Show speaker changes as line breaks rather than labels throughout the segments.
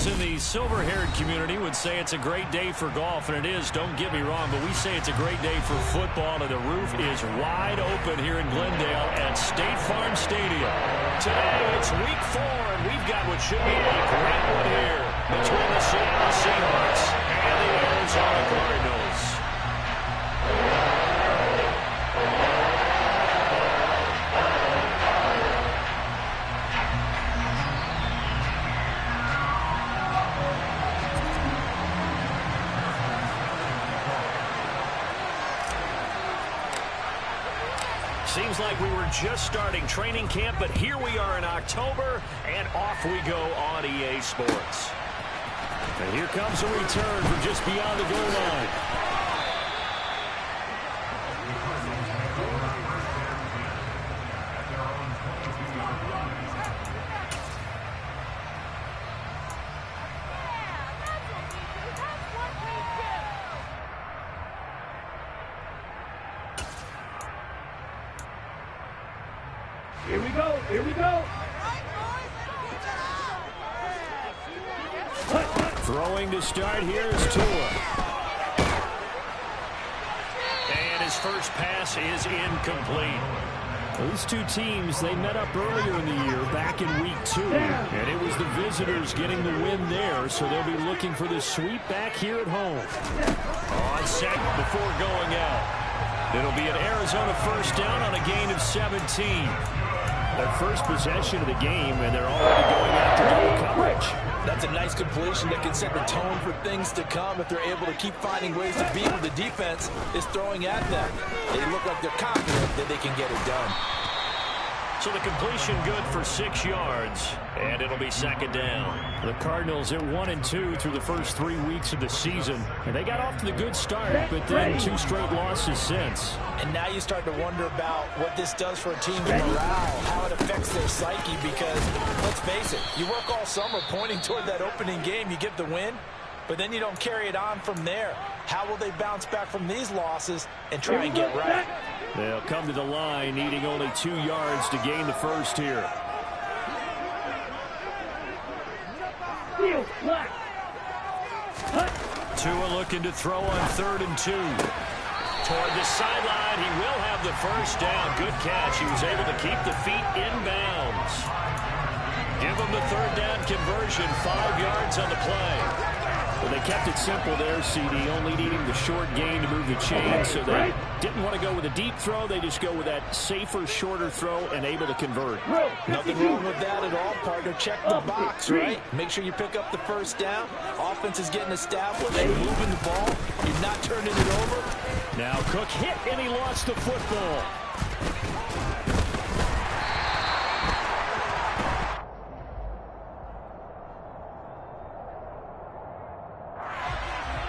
Those in the silver-haired community would say it's a great day for golf, and it is, don't get me wrong, but we say it's a great day for football, and the roof is wide open here in Glendale at State Farm Stadium. Today, it's week 4, and we've got what should be a great one here between the Seattle Seahawks and the Arizona Cardinals. Seems like we were just starting training camp, but here we are in October, and off we go on EA Sports. And here comes a return from just beyond the goal line.
Here we go, here we go.
Throwing to start here is Tua. And his first pass is incomplete. These two teams, they met up earlier in the year, back in week 2. And it was the visitors getting the win there, so they'll be looking for the sweep back here at home. On set before going out. It'll be an Arizona first down on a gain of 17. Their first possession of the game, and they're already going after double coverage.
That's a nice completion that can set the tone for things to come if they're able to keep finding ways to beat what the defense is throwing at them. They look like they're confident that they can get it done.
So the completion good for 6 yards, and it'll be second down. The Cardinals at 1-2 through the first 3 weeks of the season, and they got off to the good start, but then 2 straight losses since.
And now you start to wonder about what this does for a team's morale, how it affects their psyche, because let's face it, you work all summer pointing toward that opening game, you get the win, but then you don't carry it on from there. How will they bounce back from these losses and try and get right?
They'll come to the line needing only 2 yards to gain the first here. Tua looking to throw on 3rd and 2. Toward the sideline, he will have the first down. Good catch. He was able to keep the feet in bounds. Give him the 3rd down conversion, 5 yards on the play. Well, they kept it simple there, CD, only needing the short gain to move the chains, so they didn't want to go with a deep throw. They just go with that safer, shorter throw and able to convert.
Nothing wrong with that at all, partner. Check the box, right? Make sure you pick up the first down. Offense is getting established. You're moving the ball. You're not turning it over.
Now Cook hit, and he lost the football.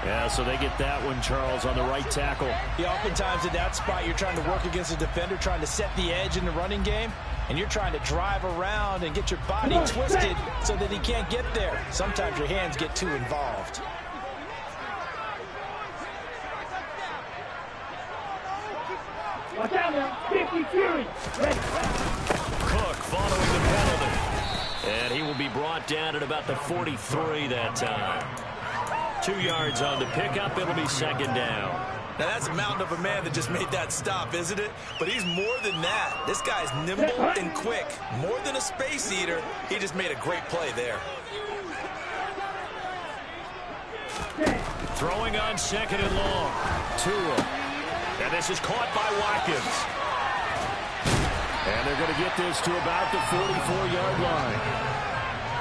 Yeah, so they get that one, Charles, on the right tackle.
Yeah, oftentimes at that spot, you're trying to work against a defender, trying to set the edge in the running game, and you're trying to drive around and get your body twisted so that he can't get there. Sometimes your hands get too involved.
Watch out now, 50 Fury. Ready.
Cook following the penalty. And he will be brought down at about the 43 that time. 2 yards on the pickup. It'll be second down.
Now, that's a mountain of a man that just made that stop, isn't it? But he's more than that. This guy's nimble and quick. More than a space eater, he just made a great play there.
Throwing on 2nd and long. Tua. And this is caught by Watkins. And they're going to get this to about the 44-yard line.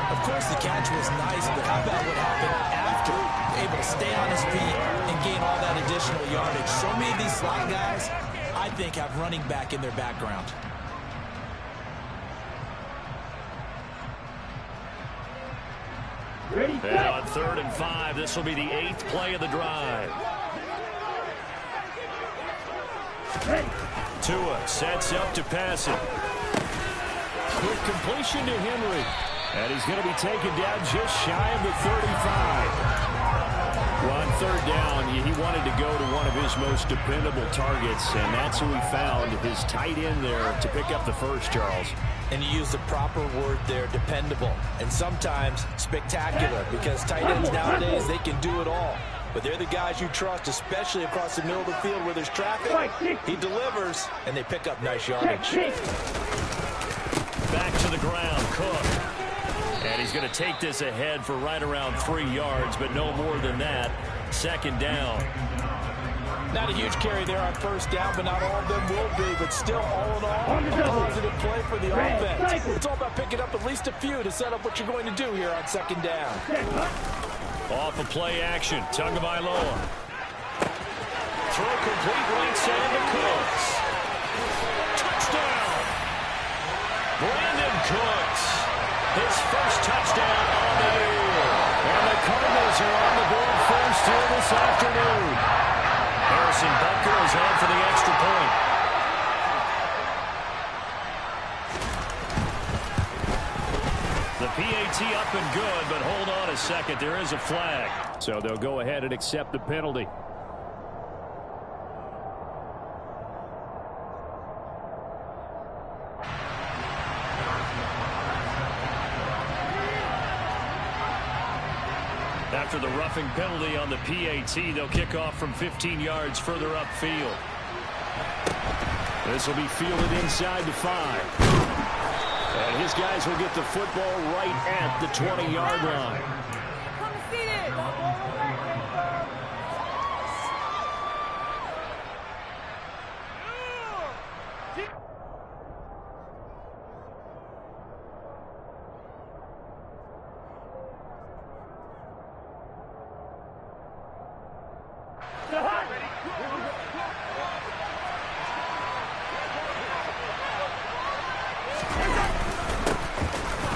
Of course, the catch was nice, but how about what happened after? Able to stay on his feet and gain all that additional yardage. So many of these slot guys, I think, have running back in their background.
Ready,
and on 3rd and 5, this will be the 8th play of the drive.
Ready.
Tua sets up to pass it. Quick completion to Henry. And he's going to be taken down just shy of the 35. Well, on 3rd down, he wanted to go to one of his most dependable targets, and that's who he found, his tight end there, to pick up the first, Charles.
And you use the proper word there, dependable. And sometimes spectacular, because tight ends nowadays, they can do it all. But they're the guys you trust, especially across the middle of the field where there's traffic. He delivers, and they pick up nice yardage.
Back to the ground, Cook. And he's going to take this ahead for right around 3 yards, but no more than that. Second down.
Not a huge carry there on first down, but not all of them will be. But still, all in all, a positive play for the offense. It's all about picking up at least a few to set up what you're going to do here on second down.
Off of play action, Tagovailoa. Throw complete right side to Cooks. Touchdown! Brandon Cooks. His first touchdown on the year. And the Cardinals are on the board first here this afternoon. Harrison Butker is on for the extra point. The PAT up and good, but hold on a second. There is a flag. So they'll go ahead and accept the penalty. After the roughing penalty on the PAT, they'll kick off from 15 yards further upfield. This will be fielded inside the 5. And his guys will get the football right at the 20-yard line.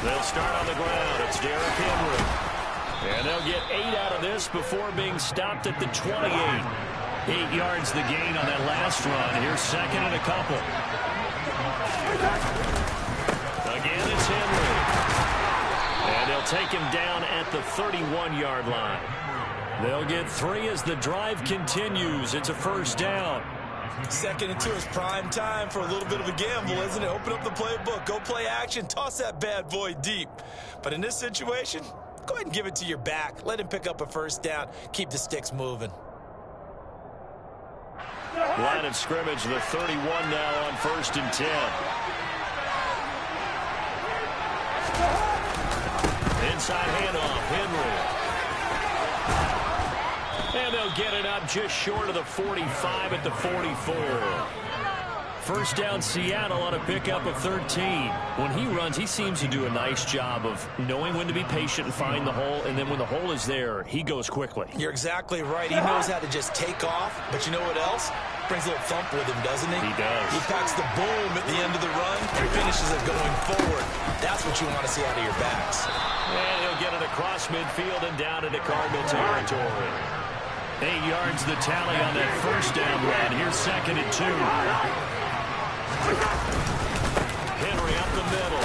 They'll start on the ground. It's Derrick Henry. And they'll get 8 out of this before being stopped at the 28. 8 yards the gain on that last run. Here's second and a couple. Again, it's Henry. And they'll take him down at the 31-yard line. They'll get 3 as the drive continues. It's a first down.
Second and 2 is prime time for a little bit of a gamble, isn't it? Open up the playbook, go play action, toss that bad boy deep. But in this situation, go ahead and give it to your back. Let him pick up a first down. Keep the sticks moving.
Line of scrimmage, the 31 now on 1st and 10. Inside handoff, Henry. And they'll get it up just short of the 45 at the 44. First down Seattle on a pickup of 13. When he runs, he seems to do a nice job of knowing when to be patient and find the hole, and then when the hole is there, he goes quickly.
You're exactly right. He knows how to just take off, but you know what else? Brings a little thump with him, doesn't he?
He does.
He packs the boom at the end of the run and finishes it going forward. That's what you want to see out of your backs.
And he'll get it across midfield and down into Cardinal territory. 8 yards the tally on that first down run. Here's second and 2. Henry up the middle.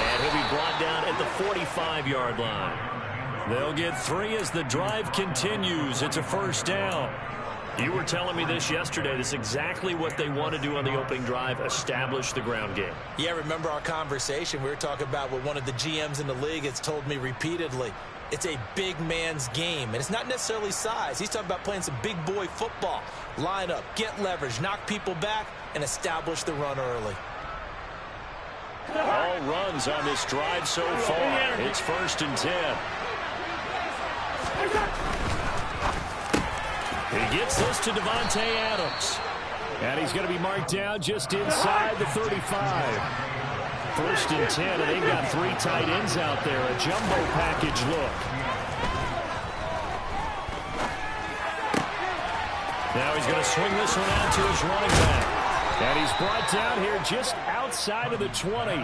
And he'll be brought down at the 45-yard line. They'll get 3 as the drive continues. It's a first down. You were telling me this yesterday. This is exactly what they want to do on the opening drive, establish the ground game.
Yeah, remember our conversation. We were talking about what one of the GMs in the league has told me repeatedly. It's a big man's game, and it's not necessarily size. He's talking about playing some big boy football. Line up, get leverage, knock people back, and establish the run early.
All runs on this drive so far. It's 1st and 10. He gets this to Devontae Adams. And he's going to be marked down just inside the 35. 1st and 10, and they've got 3 tight ends out there. A jumbo package look. Now he's going to swing this one out to his running back. And he's brought down here just outside of the 20.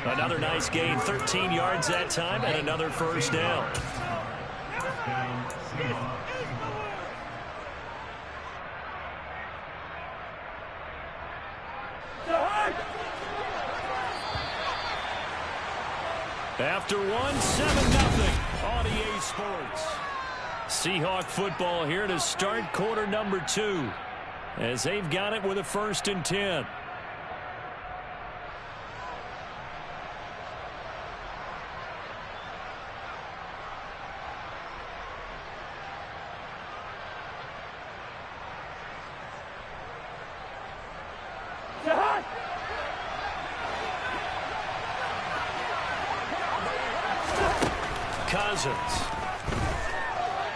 Another nice gain, 13 yards that time, and another first down. After 1, 7-0 on EA Sports. Seahawk football here to start quarter number 2 as they've got it with a 1st and 10. Cousins.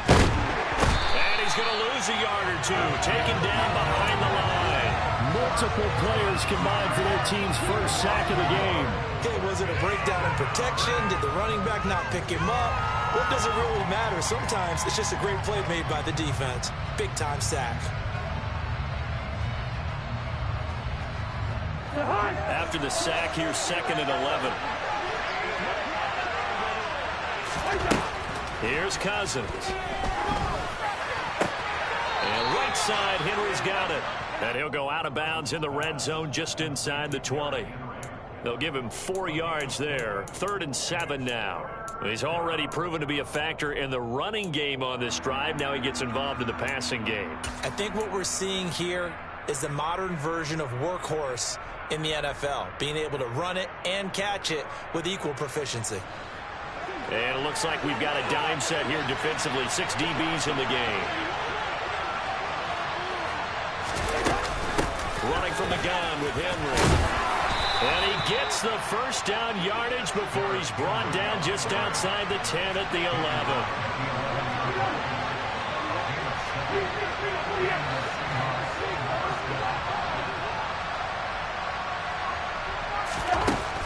And he's going to lose a yard or two. Taken down behind the line. Multiple players combined for their team's first sack of the game.
Okay, was it a breakdown in protection? Did the running back not pick him up? What does it really matter? Sometimes it's just a great play made by the defense. Big-time sack.
After the sack, here's 2nd and 11. Here's Cousins. And right side, Henry's got it. And he'll go out of bounds in the red zone just inside the 20. They'll give him 4 yards there. 3rd and 7 now. He's already proven to be a factor in the running game on this drive. Now he gets involved in the passing game.
I think what we're seeing here is the modern version of workhorse in the NFL, being able to run it and catch it with equal proficiency.
And it looks like we've got a dime set here defensively. 6 DBs in the game. Running from the gun with Henry. And he gets the first down yardage before he's brought down just outside the 10 at the 11.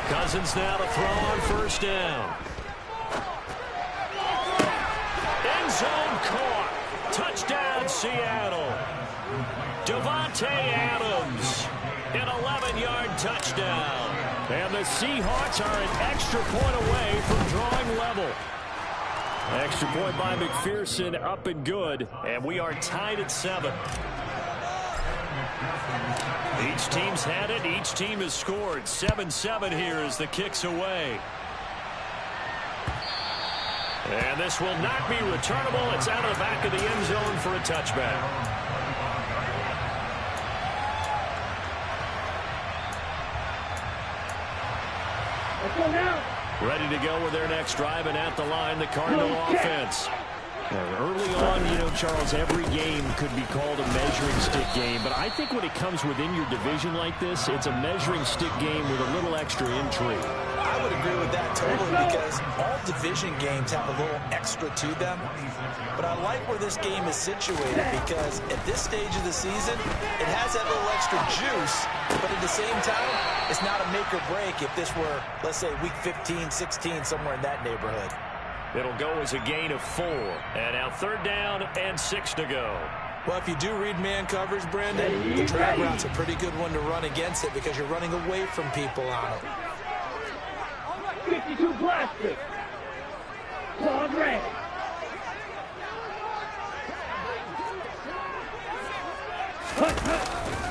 Cousins now to throw on first down. End zone caught. Touchdown, Seattle. Devontae Adams. An 11-yard touchdown. And the Seahawks are an extra point away from drawing level. Extra point by McPherson, up and good. And we are tied at 7. Each team's had it. Each team has scored. 7-7 here as the kick's away. And this will not be returnable. It's out of the back of the end zone for a touchback. Ready to go with their next drive, and at the line, the Cardinal offense. Early on, you know, Charles, every game could be called a measuring stick game, but I think when it comes within your division like this, it's a measuring stick game with a little extra intrigue.
I would agree with that totally, because all division games have a little extra to them. But I like where this game is situated, because at this stage of the season, it has that little extra juice, but at the same time, it's not a make or break if this were, let's say, week 15, 16, somewhere in that neighborhood.
It'll go as a gain of 4. And now 3rd down and 6 to go.
Well, if you do read man coverage, Brandon, the drag route's a pretty good one to run against it because you're running away from people on it.
52 plastic. Claude Ray.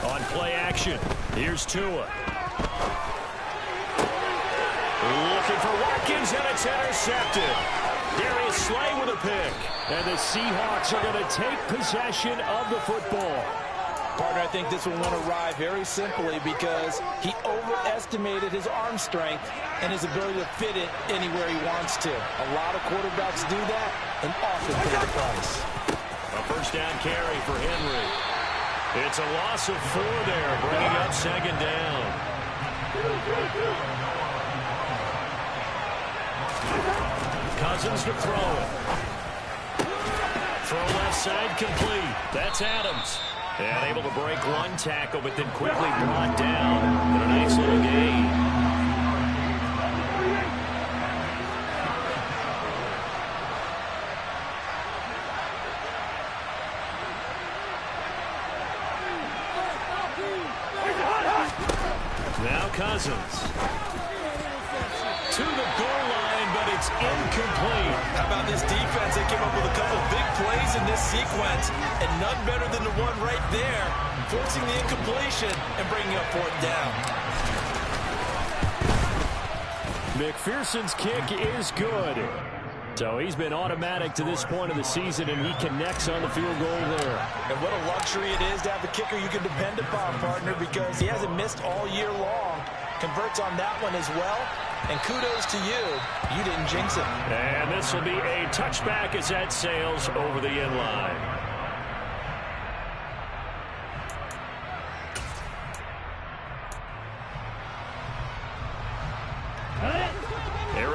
On play action, here's Tua. Looking for Watkins, and it's intercepted. Darius Slay with a pick. And the Seahawks are going to take possession of the football.
Partner, I think this one won't arrive very simply because he overestimated his arm strength and his ability to fit it anywhere he wants to. A lot of quarterbacks do that and often pay the price.
A first down carry for Henry. It's a loss of 4 there, bringing up 2nd down. Cousins to throw it. Throw left side complete. That's Adams. And able to break one tackle, but then quickly brought down in a nice little gain. Now Cousins. To the goal line, but it's incomplete.
How about this defense? They came up with a couple big plays in this sequence, and none better than the one right there, forcing the incompletion and bringing up 4th down.
McPherson's kick is good. So he's been automatic to this point of the season, and he connects on the field goal there.
And what a luxury it is to have a kicker you can depend upon, partner, because he hasn't missed all year long. Converts on that one as well. And kudos to you. You didn't jinx it.
And this will be a touchback as that sails over the end line.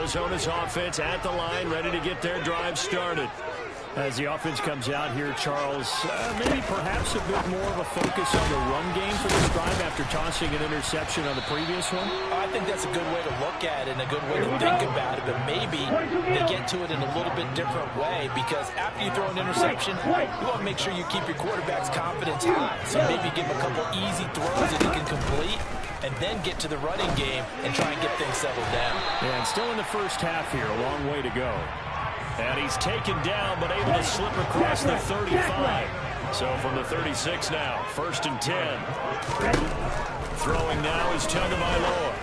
Arizona's offense at the line, ready to get their drive started. As the offense comes out here, Charles, maybe perhaps a bit more of a focus on the run game for this drive after tossing an interception on the previous one?
I think that's a good way to look at it and a good way to think about it, but maybe they get to it in a little bit different way, because after you throw an interception, you want to make sure you keep your quarterback's confidence high. So maybe give him a couple easy throws that he can complete, and then get to the running game and try and get things settled down.
Yeah, and still in the first half here, a long way to go. And he's taken down, but able to slip across the 35. So from the 36 now, 1st and 10. Throwing now is Tagovailoa.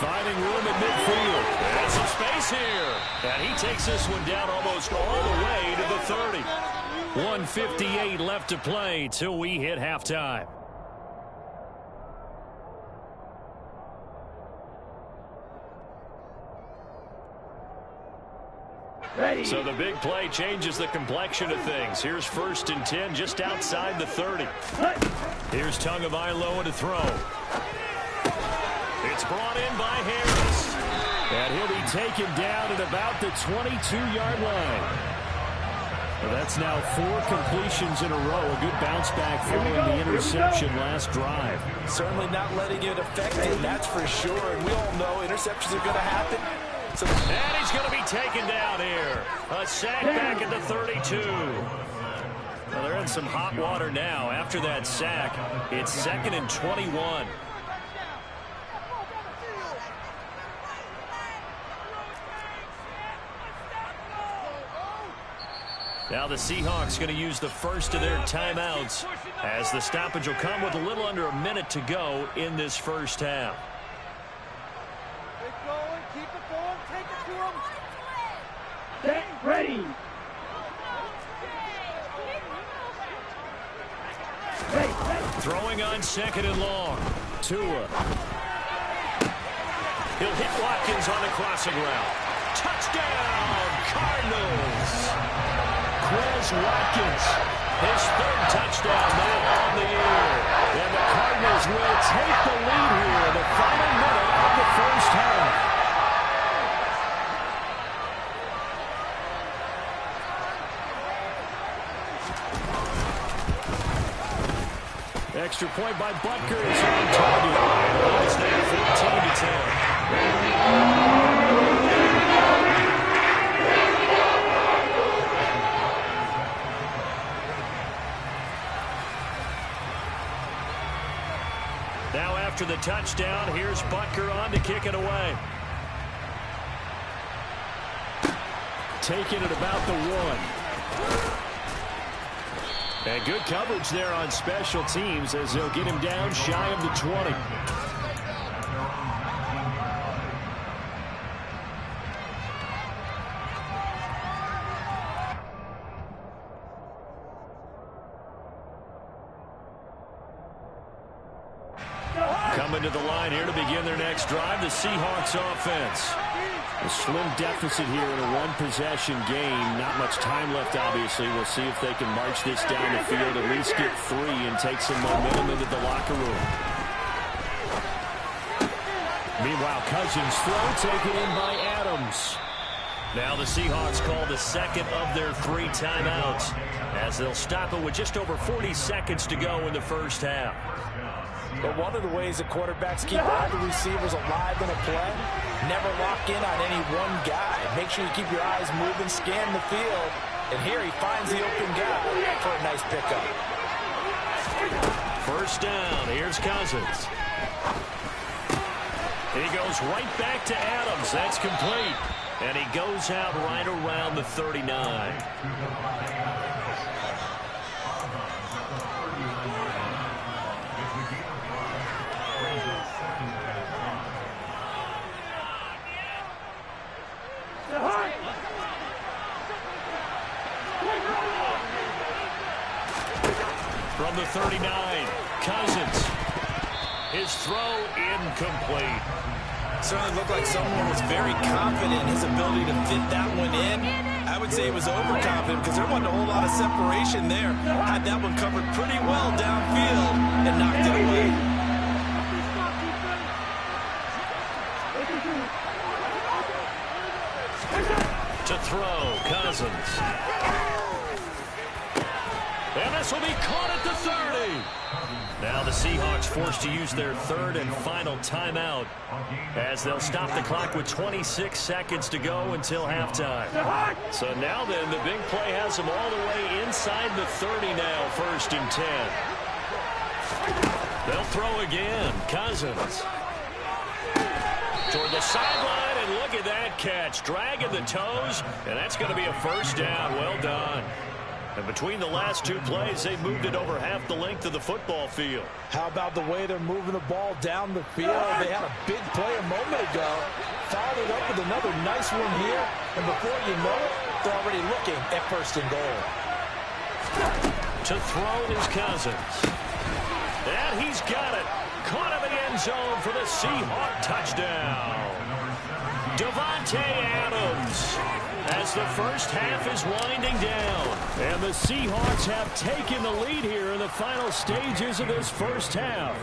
Finding room at midfield. There's some space here. And he takes this one down almost all the way to the 30. 1:58 left to play till we hit halftime.
Ready.
So the big play changes the complexion of things. Here's 1st and 10 just outside the 30. Here's Tagovailoa to throw. It's brought in by Harris. And he'll be taken down at about the 22-yard line. Well, that's now 4 completions in a row. A good bounce back following the interception last drive.
Certainly not letting it affect him, that's for sure. And we all know interceptions are going to happen.
And he's going to be taken down here. A sack back at the 32. Well, they're in some hot water now. After that sack, it's 2nd and 21. Now the Seahawks going to use the first of their timeouts, as the stoppage will come with a little under a minute to go in this first half.
Get ready.
Throwing on 2nd and long. Tua. He'll hit Watkins on the crossing route. Touchdown, Cardinals. Quez Watkins, his 3rd touchdown now on the year. And the Cardinals will take the lead here in the final minute of the first half. Extra point by Butker is on target. It's now 14-10. Now after the touchdown, here's Butker on to kick it away. Taken at about the 1. And good coverage there on special teams as they'll get him down shy of the 20. Coming to the line here to begin their next drive, the Seahawks offense. A slim deficit here in a one-possession game. Not much time left, obviously. We'll see if they can march this down the field, at least get 3, and take some momentum into the locker room. Meanwhile, Cousins' throw taken in by Adams. Now the Seahawks call the 2nd of their 3 timeouts, as they'll stop it with just over 40 seconds to go in the first half.
But one of the ways that quarterbacks keep all the receivers alive in a play, never lock in on any one guy. Make sure you keep your eyes moving, scan the field. And here he finds the open guy for a nice pickup.
First down, here's Cousins. He goes right back to Adams. That's complete. And he goes out right around the 39. From the 39, Cousins. His throw incomplete.
Certainly looked like someone was very confident in his ability to fit that one in. I would say he was overconfident because there wasn't a whole lot of separation there. Had that one covered pretty well downfield and knocked it away.
throw, Cousins. And this will be caught at the 30. Now the Seahawks forced to use their third and final timeout as they'll stop the clock with 26 seconds to go until halftime. So now then, the big play has them all the way inside the 30 now, 1st and 10. They'll throw again. Cousins. Toward the sideline, and look at that catch. Dragging the toes, and that's going to be a first down. Well done. And between the last two plays, they moved it over half the length of the football field.
How about the way they're moving the ball down the field? They had a big play a moment ago. Followed it up with another nice one here. And before you know it, they're already looking at 1st and goal.
To throw is Cousins. And he's got it. Caught in the end zone for the Seahawk touchdown. Davante Adams, as the first half is winding down. And the Seahawks have taken the lead here in the final stages of this first half.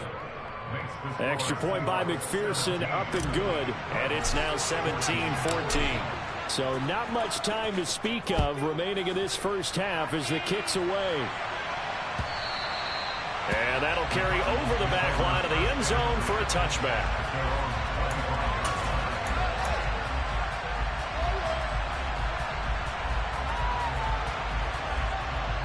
Extra point by McPherson, up and good. And it's now 17-14. So not much time to speak of remaining in this first half as the kick's away. And that'll carry over the back line of the end zone for a touchback.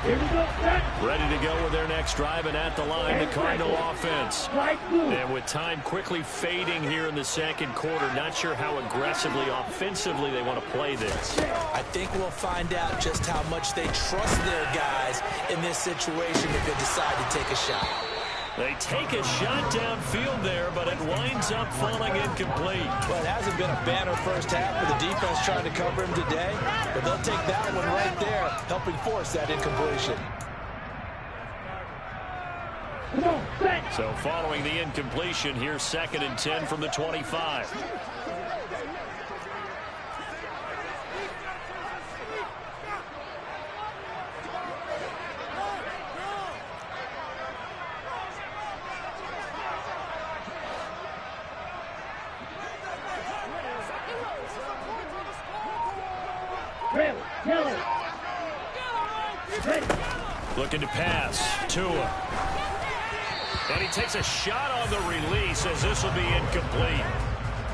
Here we go, set.
Ready to go with their next drive, and at the line, the Cardinal offense. And with time quickly fading here in the second quarter, not sure how aggressively, offensively they want to play this.
I think we'll find out just how much they trust their guys in this situation if they decide to take a shot.
They take a shot downfield there, but it winds up falling incomplete.
Well, it hasn't been a banner first half for the defense trying to cover him today, but they'll take that one right there, helping force that incompletion.
So following the incompletion, here's 2nd and 10 from the 25. Looking to pass. Tua. And he takes a shot on the release as this will be incomplete.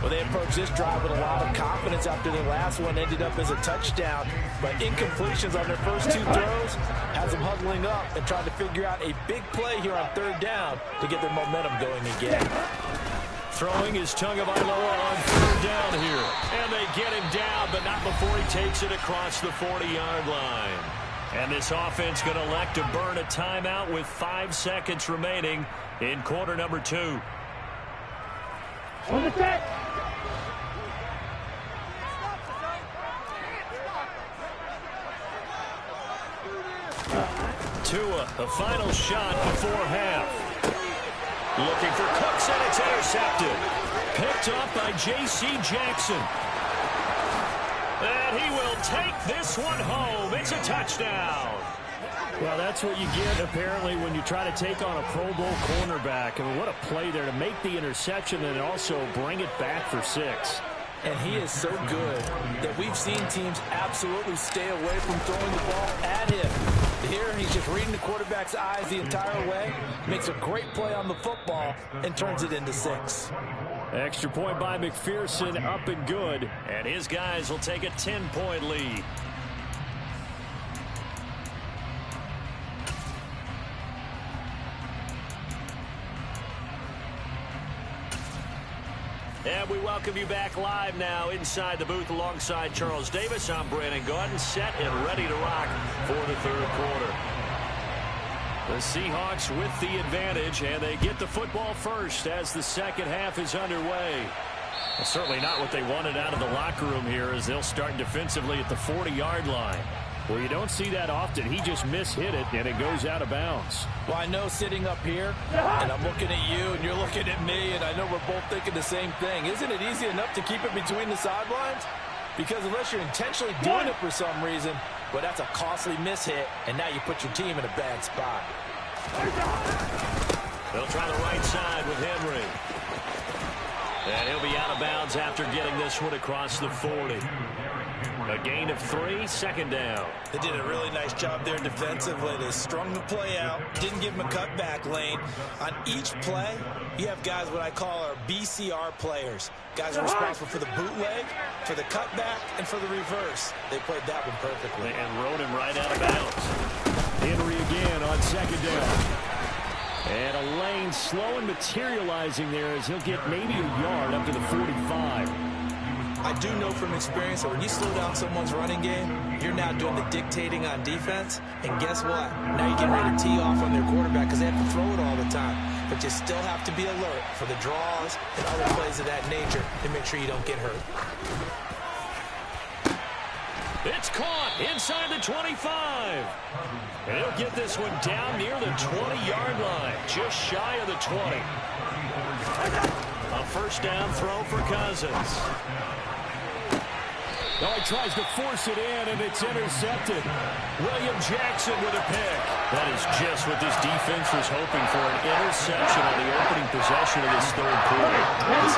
Well, they approached this drive with a lot of confidence after their last one ended up as a touchdown. But incompletions on their first two throws has them huddling up and trying to figure out a big play here on 3rd down to get their momentum going again.
Throwing is Tagovailoa on 3rd down here. And they get him down, but not before he takes it across the 40-yard line. And this offense going to elect to burn a timeout with 5 seconds remaining in quarter number 2.
On the set.
Tua, the final shot before half. Looking for Cooks, and it's intercepted. Picked up by J.C. Jackson. And he will take this one home. It's a touchdown. Well, that's what you get, apparently, when you try to take on a Pro Bowl cornerback. I mean, what a play there to make the interception and also bring it back for 6.
And he is so good that we've seen teams absolutely stay away from throwing the ball at him. Here, he's just reading the quarterback's eyes the entire way, makes a great play on the football, and turns it into 6.
Extra point by McPherson, up and good. And his guys will take a 10-point lead. And we welcome you back live now inside the booth alongside Charles Davis. I'm Brandon Gordon, set and ready to rock for the 3rd quarter. The Seahawks with the advantage, and they get the football first as the second half is underway. Well, certainly not what they wanted out of the locker room here as they'll start defensively at the 40-yard line. Well, you don't see that often. He just mishit it, and it goes out of bounds.
Well, I know sitting up here, and I'm looking at you, and you're looking at me, and I know we're both thinking the same thing. Isn't it easy enough to keep it between the sidelines? Because unless you're intentionally doing it for some reason, well, that's a costly mishit, and now you put your team in a bad spot.
They'll try the right side with Henry. And he'll be out of bounds after getting this one across the 40. A gain of 3, second down.
They did a really nice job there defensively. They strung the play out, didn't give them a cutback lane. On each play, you have guys what I call our BCR players. Guys are responsible for the bootleg, for the cutback, and for the reverse. They played that one perfectly.
And rode him right out of bounds. Henry again on second down. And a lane slow and materializing there as he'll get maybe a yard up to the 45.
I do know from experience that when you slow down someone's running game, you're now doing the dictating on defense. And guess what? Now you're getting ready to tee off on their quarterback because they have to throw it all the time. But you still have to be alert for the draws and other plays of that nature to make sure you don't get hurt.
It's caught inside the 25. And he'll get this one down near the 20-yard line, just shy of the 20. A first down throw for Cousins. Oh, he tries to force it in, and it's intercepted. William Jackson with a pick. That is just what this defense was hoping for, an interception on the opening possession of this third quarter.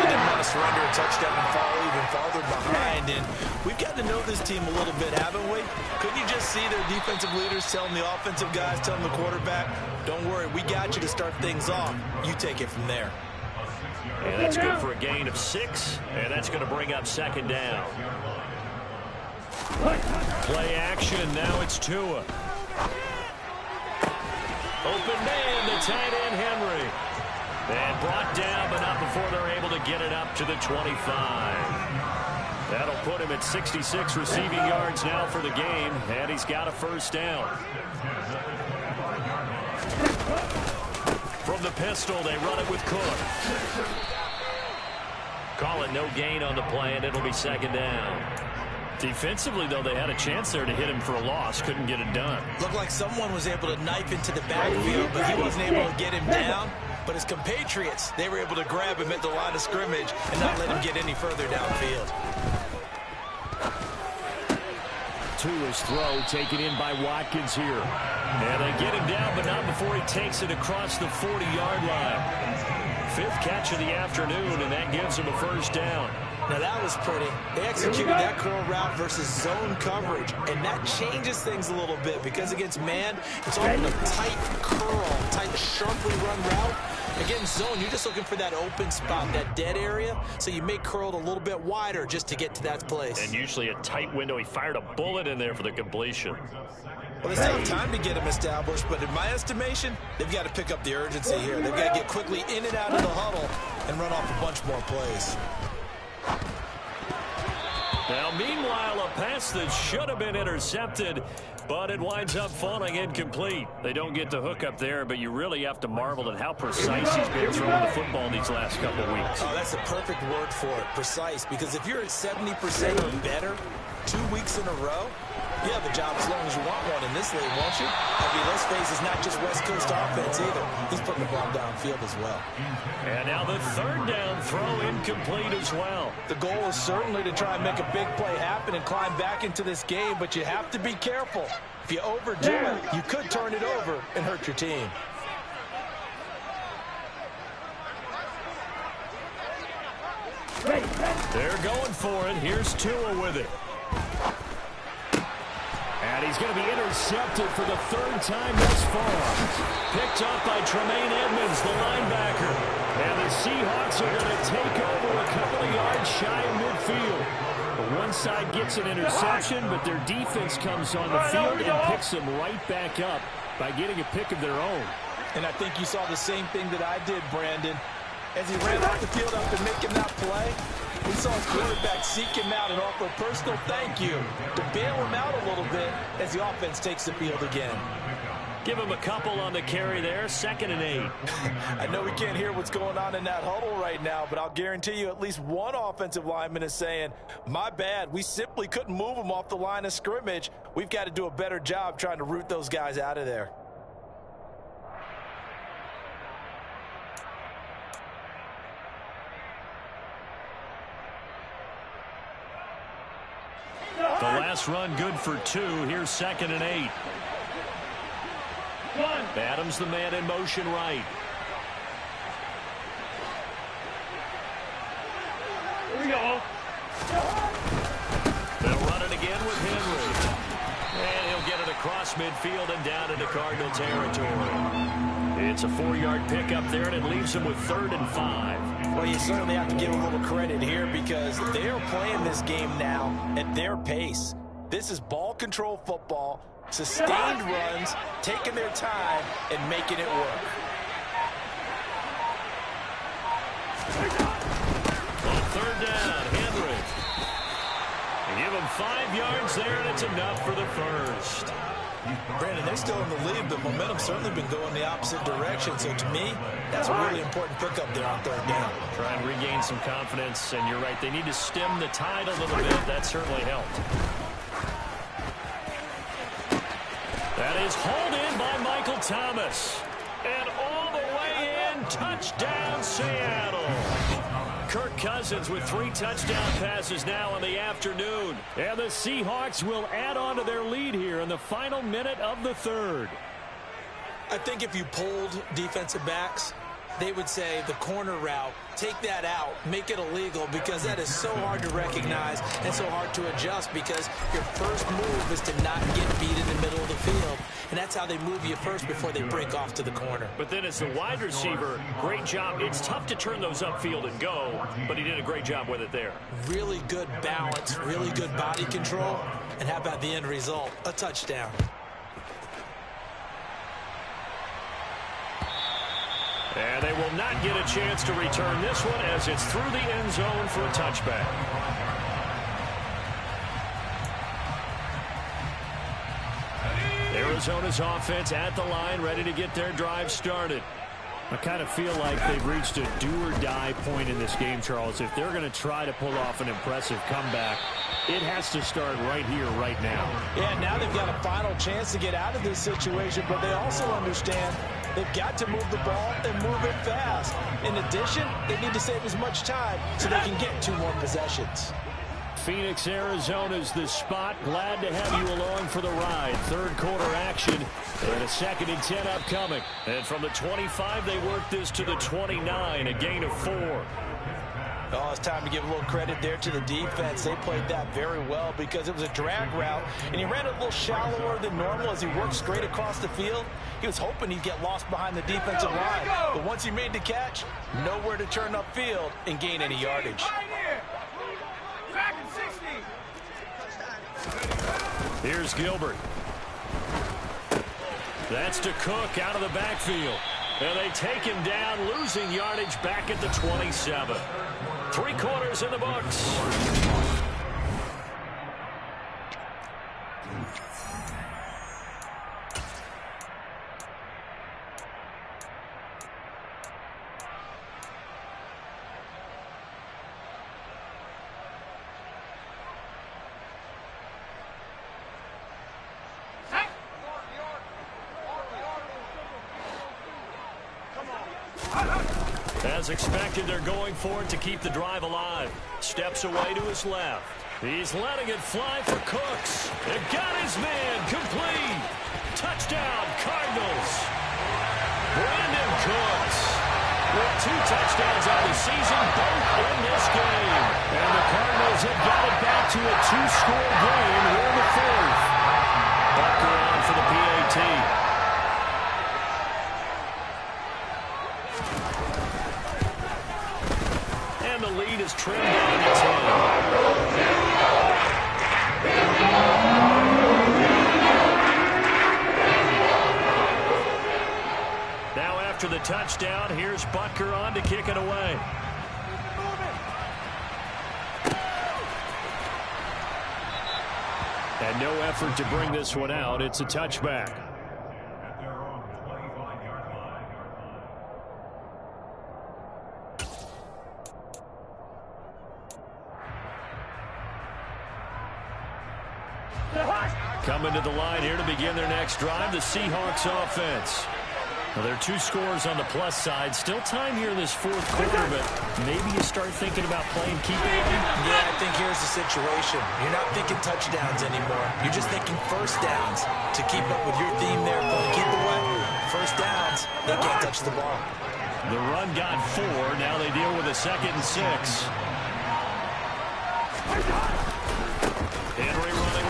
They didn't want to surrender a touchdown and fall even farther behind. And we've got to know this team a little bit, haven't we? Couldn't you just see their defensive leaders telling the offensive guys, telling the quarterback, don't worry, we got you to start things off. You take it from there.
And that's good for a gain of 6, and that's going to bring up second down. Play action, now it's Tua. Open man, the tight end Henry. And brought down, but not before they're able to get it up to the 25. That'll put him at 66 receiving yards now for the game, and he's got a first down. From the pistol, they run it with Cook. Call it no gain on the play, and it'll be second down. Defensively, though, they had a chance there to hit him for a loss. Couldn't get it done.
Looked like someone was able to knife into the backfield, but he wasn't able to get him down. But his compatriots, they were able to grab him at the line of scrimmage and not let him get any further downfield.
Tua's throw taken in by Watkins here. And they get him down, but not before he takes it across the 40-yard line. 5th catch of the afternoon, and that gives him a first down.
Now that was pretty. They executed that curl route versus zone coverage, and that changes things a little bit because against man, it's often a tight curl, tight, sharply run route. Against zone, you're just looking for that open spot, that dead area, so you may curl it a little bit wider just to get to that place.
And usually a tight window. He fired a bullet in there for the completion.
Well, they still have time to get him established, but in my estimation, they've got to pick up the urgency here. They've got to get quickly in and out of the huddle and run off a bunch more plays.
Now, meanwhile, a pass that should have been intercepted, but it winds up falling incomplete. They don't get the hook up there, but you really have to marvel at how precise he's been throwing the football in these last couple of weeks.
Oh, that's the perfect word for it, precise, because if you're at 70% or better 2 weeks in a row, you have a job as long as you want one in this league, won't you? I mean, let's face it, it's not just West Coast offense either. He's putting the ball downfield as well.
And now the third down throw incomplete as well.
The goal is certainly to try and make a big play happen and climb back into this game, but you have to be careful. If you overdo it, you could turn it over and hurt your team.
They're going for it. Here's Tua with it. And he's going to be intercepted for the 3rd time thus far. Picked up by Tremaine Edmonds, the linebacker. And the Seahawks are going to take over a couple of yards shy of midfield. But one side gets an interception, but their defense comes on the field and picks them right back up by getting a pick of their own.
And I think you saw the same thing that I did, Brandon. As he ran off the field after making that play, we saw his quarterback seek him out and offer a personal thank you to bail him out a little bit as the offense takes the field again.
Give him a couple on the carry there, 2nd and 8.
I know we can't hear what's going on in that huddle right now, but I'll guarantee you at least one offensive lineman is saying, my bad, we simply couldn't move him off the line of scrimmage. We've got to do a better job trying to root those guys out of there.
The last run good for 2. Here's 2nd and 8. Adams the man in motion right.
Here we go.
They'll run it again with Henry. And he'll get it across midfield and down into Cardinal territory. It's a 4-yard pickup there, and it leaves him with 3rd and 5.
Well, you certainly have to give a little credit here because they are playing this game now at their pace. This is ball control football, sustained runs, taking their time, and making it work.
On 3rd down, Henry. They give him 5 yards there, and it's enough for the first.
Brandon, they're still in the lead, but momentum's certainly been going the opposite direction. So to me, that's a really important pickup there on 3rd down.
Try and regain some confidence, and you're right. They need to stem the tide a little bit. That certainly helped. That is hauled in by Michael Thomas. And all the way in, touchdown Seattle. Kirk Cousins with 3 touchdown passes now in the afternoon. And the Seahawks will add on to their lead here in the final minute of the 3rd.
I think if you polled defensive backs, they would say the corner route, take that out, make it illegal, because that is so hard to recognize and so hard to adjust, because your first move is to not get beat in the middle of the field, and that's how they move you first before they break off to the corner.
But then as the wide receiver, great job. It's tough to turn those upfield and go, but he did a great job with it there.
Really good balance, really good body control, and how about the end result? A touchdown.
And they will not get a chance to return this one as it's through the end zone for a touchback. Arizona's offense at the line, ready to get their drive started. I kind of feel like they've reached a do-or-die point in this game, Charles. If they're going to try to pull off an impressive comeback, it has to start right here, right now.
Yeah, now they've got a final chance to get out of this situation, but they also understand they've got to move the ball and move it fast. In addition, they need to save as much time so they can get 2 more possessions.
Phoenix, Arizona's the spot. Glad to have you along for the ride. 3rd quarter action and a 2nd and 10 upcoming. And from the 25, they work this to the 29, a gain of 4.
Oh, it's time to give a little credit there to the defense. They played that very well because it was a drag route, and he ran it a little shallower than normal as he worked straight across the field. He was hoping he'd get lost behind the defensive line, but once he made the catch, nowhere to turn upfield and gain any yardage.
Here's Gilbert. That's to Cook out of the backfield. And they take him down, losing yardage back at the 27. 3 quarters in the books. As expected, they're going for it to keep the drive alive. Steps away to his left. He's letting it fly for Cooks. It got his man complete. Touchdown, Cardinals. Brandon Cooks with 2 touchdowns on the season, both in this game. And the Cardinals have got it back to a 2-score game here in the 4th. Bucker on for the PAT. And the lead is trimmed down to 10. Now after the touchdown, here's Butker on to kick it away. And no effort to bring this one out. It's a touchback. Coming to the line here to begin their next drive, the Seahawks offense. Well, there are 2 scores on the plus side. Still time here in this 4th quarter, but maybe you start thinking about playing keeper again?
Yeah, I think here's the situation. You're not thinking touchdowns anymore. You're just thinking first downs. To keep up with your theme there, playing keep away, first downs, they can't touch the ball.
The run got 4. Now they deal with a 2nd and 6. Henry running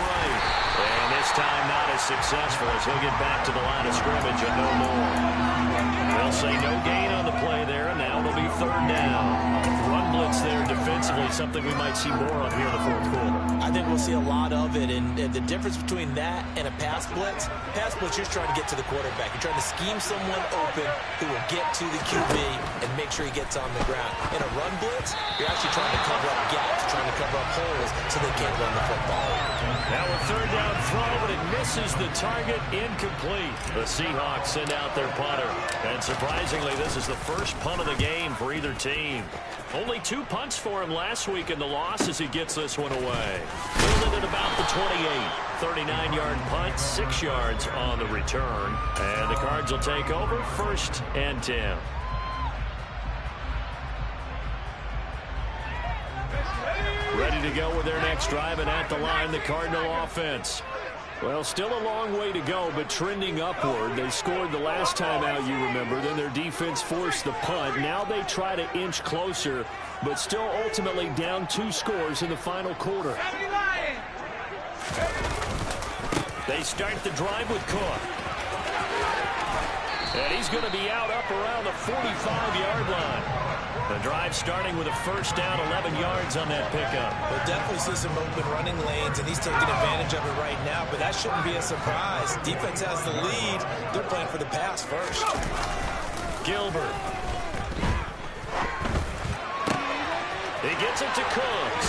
as successful as he'll get back to the line of scrimmage and no more. They'll say no gain on the play there, and now it'll be third down. Run blitz there defensively, something we might see more of here in the fourth quarter.
I think we'll see a lot of it, and the difference between that and a pass blitz, you're trying to get to the quarterback. You're trying to scheme someone open who will get to the QB and make sure he gets on the ground. In a run blitz, you're actually trying to cover up gaps, trying to cover up holes so they can't run the football.
Now a third down throw, but it misses the target, incomplete. The Seahawks send out their punter, and surprisingly, this is the first punt of the game for either team. Only 2 punts for him last week in the loss as he gets this one away. Fielded at about the 28. 39-yard punt, 6 yards on the return. And the Cards will take over 1st and 10. Ready to go with their next drive, and at the line, the Cardinal offense. Well, still a long way to go, but trending upward. They scored the last time out, you remember. Then their defense forced the punt. Now they try to inch closer, but still ultimately down 2 scores in the final quarter. They start the drive with Cook. And he's going to be out up around the 45-yard line. The drive starting with a first down, 11 yards on that pickup.
We'll definitely see some open running lanes, and he's taking advantage of it right now, but that shouldn't be a surprise. Defense has the lead. They're playing for the pass first.
Gilbert. He gets it to Cooks.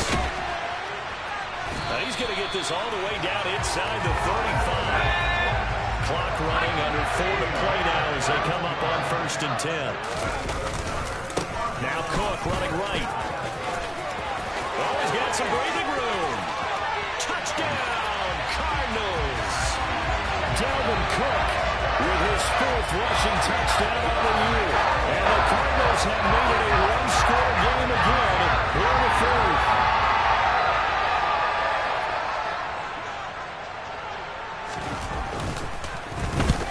Now he's going to get this all the way down inside the 35. Clock running, under 4 to play now as they come up on 1st and 10. Now Cook running right. Oh, he's got some breathing room. Touchdown, Cardinals. Dalvin Cook with his 4th rushing touchdown on the year. And the Cardinals have made it a one-score game again here in the 4th.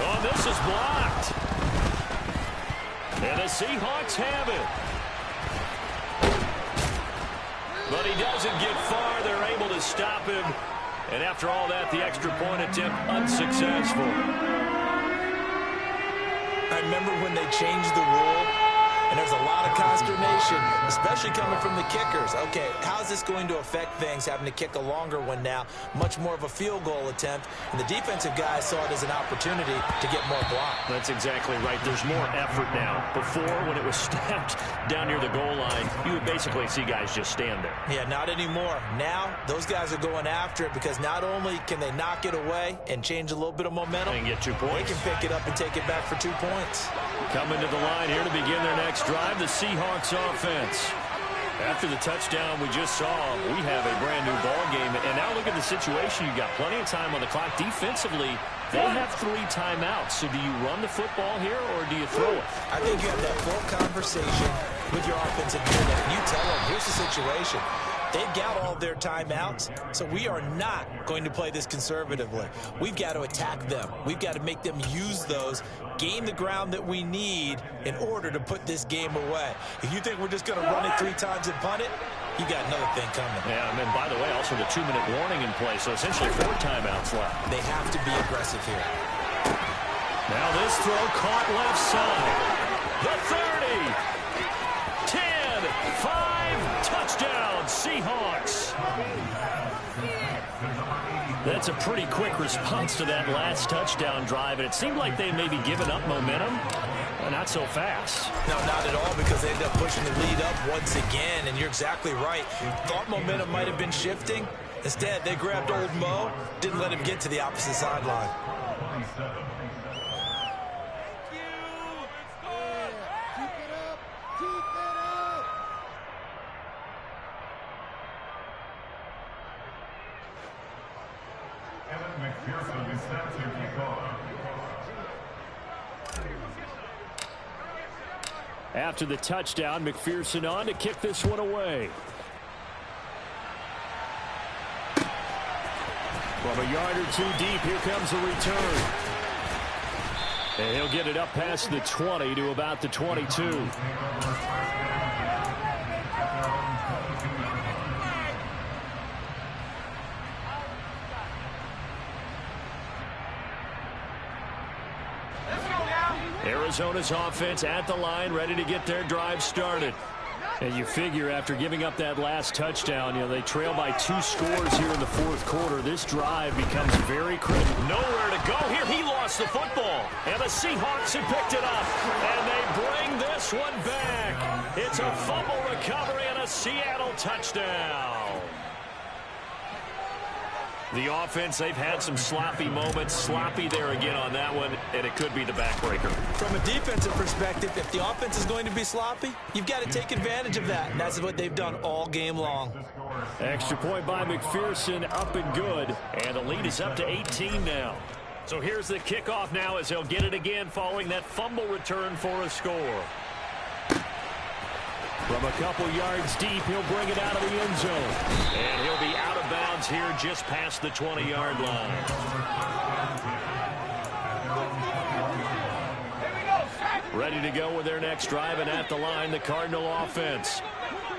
Oh, this is blocked. And the Seahawks have it. But he doesn't get far. They're able to stop him. And after all that, the extra point attempt unsuccessful.
I remember when they changed the rule, and there's a lot of consternation, especially coming from the kickers. Okay, how's this going to affect things, having to kick a longer one now? Much more of a field goal attempt, and the defensive guys saw it as an opportunity to get more block.
That's exactly right. There's more effort now. Before, when it was snapped down near the goal line, you would basically see guys just stand there.
Yeah, not anymore. Now, those guys are going after it because not only can they knock it away and change a little bit of momentum,
and get 2 points.
They can pick it up and take it back for 2 points.
Coming to the line here to begin their next drive, the Seahawks offense. After the touchdown we just saw, we have a brand new ball game. And now look at the situation. You got plenty of time on the clock. Defensively, they have 3 timeouts. So do you run the football here or do you throw it?
I think you have that full conversation with your offensive unit. And you tell them, here's the situation. They've got all their timeouts, so we are not going to play this conservatively. We've got to attack them. We've got to make them use those, gain the ground that we need in order to put this game away. If you think we're just going to run it 3 times and punt it, you got another thing coming.
Yeah, and then, by the way, also the 2-minute warning in play, so essentially 4 timeouts left.
They have to be aggressive here.
Now this throw caught left side. The 30. 10, 5, touchdown, Seahawks. That's a pretty quick response to that last touchdown drive, and it seemed like they may be giving up momentum. Not so fast.
No, not at all, because they ended up pushing the lead up once again, and you're exactly right. Thought momentum might have been shifting. Instead, they grabbed old Mo, didn't let him get to the opposite sideline.
After the touchdown, McPherson on to kick this one away. From a yard or 2 deep, here comes the return. And he'll get it up past the 20 to about the 22. Arizona's offense at the line, ready to get their drive started. And you figure after giving up that last touchdown, they trail by 2 scores here in the fourth quarter. This drive becomes very critical. Nowhere to go here. He lost the football. And the Seahawks have picked it up. And they bring this one back. It's a fumble recovery and a Seattle touchdown. The offense, they've had some sloppy moments. Sloppy there again on that one, and it could be the backbreaker.
From a defensive perspective, if the offense is going to be sloppy, you've got to take advantage of that, and that's what they've done all game long.
Extra point by McPherson, up and good, and the lead is up to 18 now. So here's the kickoff now as they'll get it again following that fumble return for a score. From a couple yards deep, he'll bring it out of the end zone. And he'll be out of bounds here just past the 20-yard line. Ready to go with their next drive, and at the line, the Cardinal offense.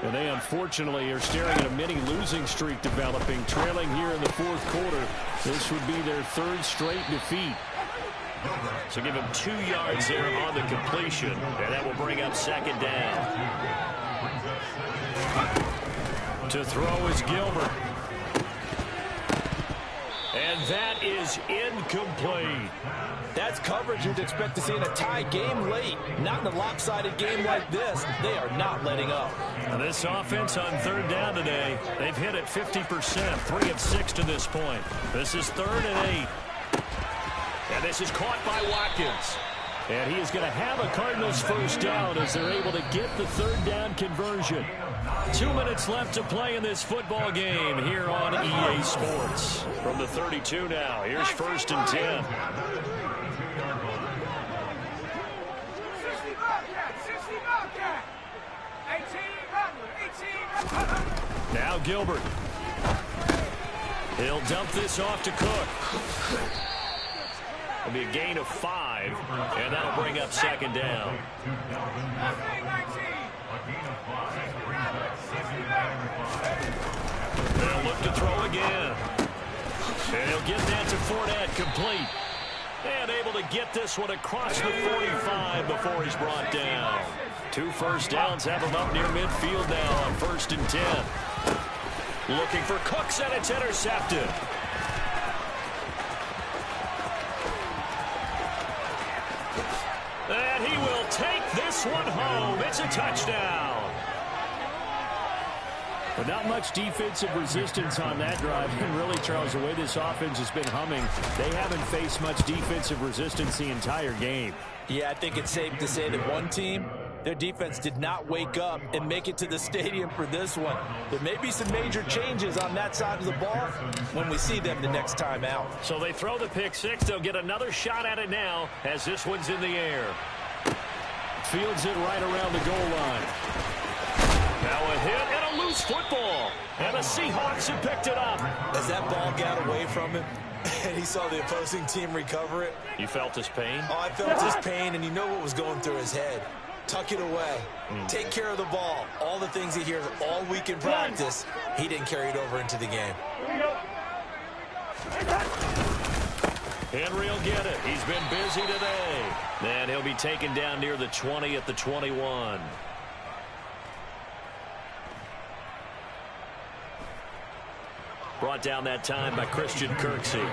And they unfortunately are staring at a mini losing streak developing, trailing here in the fourth quarter. This would be their 3rd straight defeat. So give him 2 yards there on the completion, and that will bring up 2nd down. To throw is Gilbert. And that is incomplete.
That's coverage you'd expect to see in a tie game late. Not in a lopsided game like this. They are not letting up.
Now this offense on 3rd down today, they've hit it 50%, 3 of 6 to this point. This is 3rd and 8. And this is caught by Watkins. And he is going to have a Cardinals first down as they're able to get the 3rd down conversion. 2 minutes left to play in this football game here on EA Sports. From the 32 now, here's 1st and 10. Now Gilbert. He'll dump this off to Cook. It'll be a gain of 5, and that'll bring up 2nd down. They'll look to throw again. And he'll get that to Fournette, complete. And able to get this one across the 45 before he's brought down. 2 first downs have him up near midfield now on 1st and 10. Looking for Cooks, and it's intercepted. And he will take this one home. It's a touchdown. But not much defensive resistance on that drive. And really, Charles, the way this offense has been humming, they haven't faced much defensive resistance the entire game.
Yeah, I think it's safe to say that one team, their defense did not wake up and make it to the stadium for this one. There may be some major changes on that side of the ball when we see them the next time out.
So they throw the pick 6. They'll get another shot at it now as this one's in the air. Fields it right around the goal line. Now a hit and a loose football. And the Seahawks have picked it up.
As that ball got away from him and he saw the opposing team recover it.
You felt his pain?
Oh, I felt his pain, and you know what was going through his head. Tuck it away. Take care of the ball. All the things he hears all week in practice, he didn't carry it over into the game.
Henry will get it. He's been busy today. And he'll be taken down near the 20 at the 21. Brought down that time by Christian Kirksey.